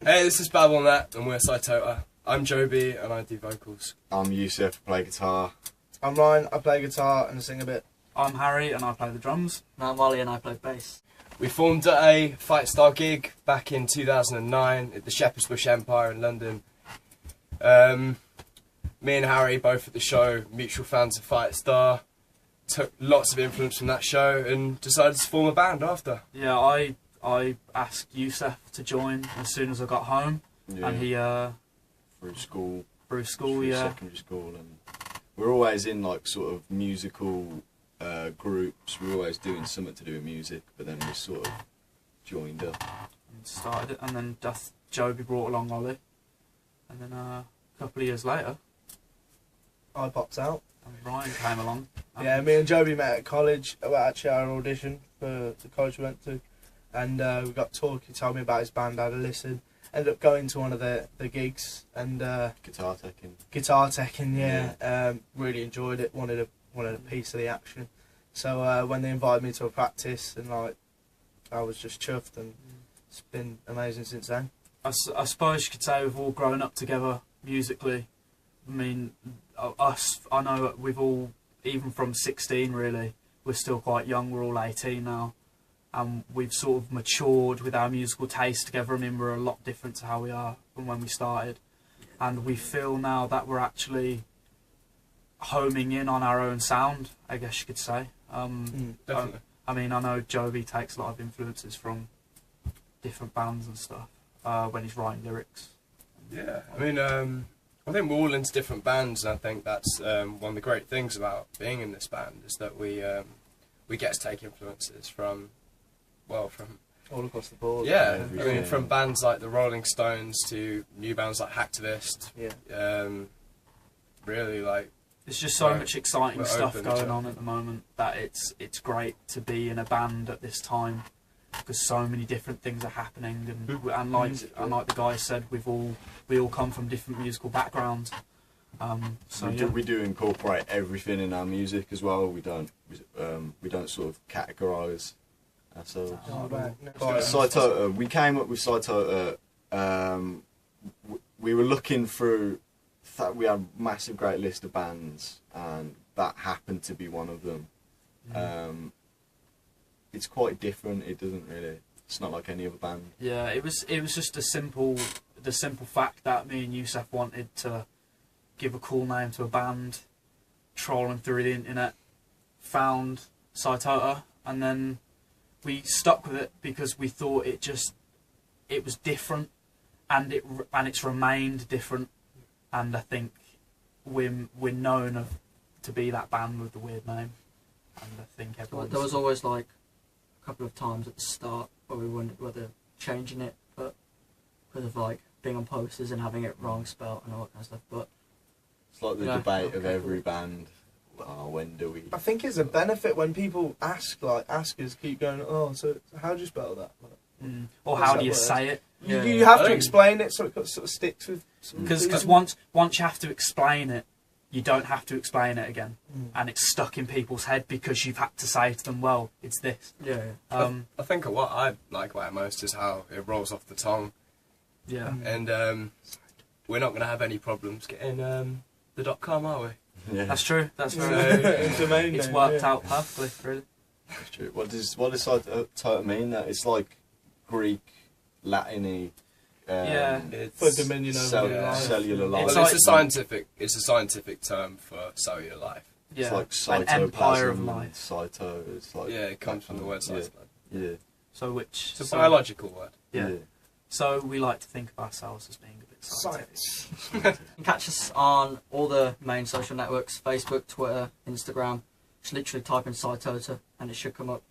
Hey, this is Babbel-Net and we're Cytota. I'm Joby and I do vocals. I'm Yusuf, I play guitar. I'm Ryan, I play guitar and sing a bit. I'm Harry and I play the drums. And I'm Wally and I play bass. We formed at a Fight Star gig back in 2009 at the Shepherd's Bush Empire in London. Me and Harry, both at the show, mutual fans of Fight Star, took lots of influence from that show and decided to form a band after. Yeah, I asked Yusuf to join as soon as I got home, and he through school, through secondary school, and we're always in like sort of musical groups. We're always doing something to do with music, but then we sort of joined up and started it, and then Joby brought along Ollie, and then a couple of years later, I popped out. and Ryan came along. Yeah, me and Joby met at college, actually our audition for the college we went to, and we got talking. He told me about his band, I had a listen. Ended up going to one of the gigs and guitar teching. Yeah. Really enjoyed it. Wanted a piece of the action. So when they invited me to a practice, and like I was just chuffed, and it's been amazing since then. I suppose you could say we've all grown up together musically. I mean, I know we've all, even from 16 really, we're still quite young, we're all 18 now. And we've sort of matured with our musical taste together. I mean, we're a lot different to how we are from when we started. And we feel now that we're actually homing in on our own sound, I guess you could say. Definitely. I mean, I know Joby takes a lot of influences from different bands and stuff when he's writing lyrics. Yeah, I mean, I think we're all into different bands, and I think that's one of the great things about being in this band, is that we get to take influences from All across the board. yeah, I mean, from bands like the Rolling Stones to new bands like Hacktivist. Yeah. Really, like, there's just so much exciting stuff open going to on at the moment that it's great to be in a band at this time, because so many different things are happening, and like the guy said, we all come from different musical backgrounds. We do incorporate everything in our music as well. We don't sort of categorise ourselves. Cytota, we came up with Cytota. We were looking through. We had a massive, great list of bands, and that happened to be one of them. It's quite different. It doesn't really. It's not like any other band. Yeah, it was just the simple fact that me and Yusuf wanted to give a cool name to a band, trolling through the internet, found Cytota, and then we stuck with it because we thought it was different, and it's remained different, and I think we're known to be that band with the weird name, and I think everyone. There was always like a couple of times at the start where we wondered whether changing it, but because of like being on posters and having it wrong spelt and all that kind of stuff. But it's like the debate of every band. When do we? I think it's a benefit when people ask us, keep going, oh, so how do you spell that? Or how do you say it? You have to explain it so it sort of sticks with. Because once you have to explain it, you don't have to explain it again, and it's stuck in people's head because you've had to say to them, well, it's this. Yeah. I think what I like about it most is how it rolls off the tongue. Yeah. And we're not going to have any problems getting the .com, are we? Yeah. That's true. That's very true. It's worked out perfectly, really. That's true. What does Cytota mean? That it's like Greek, Latin-y. It's for dominion over cellular life. Well, it's a scientific term for cellular life. Yeah. It's like an empire of cytoplasm, life. Cyto. It's like It comes from the word cytoplasm. Yeah. It's a biological word. Yeah. So we like to think of ourselves as being a bit scientific. Science. You can catch us on all the main social networks: Facebook, Twitter, Instagram. Just literally type in Cytota and it should come up.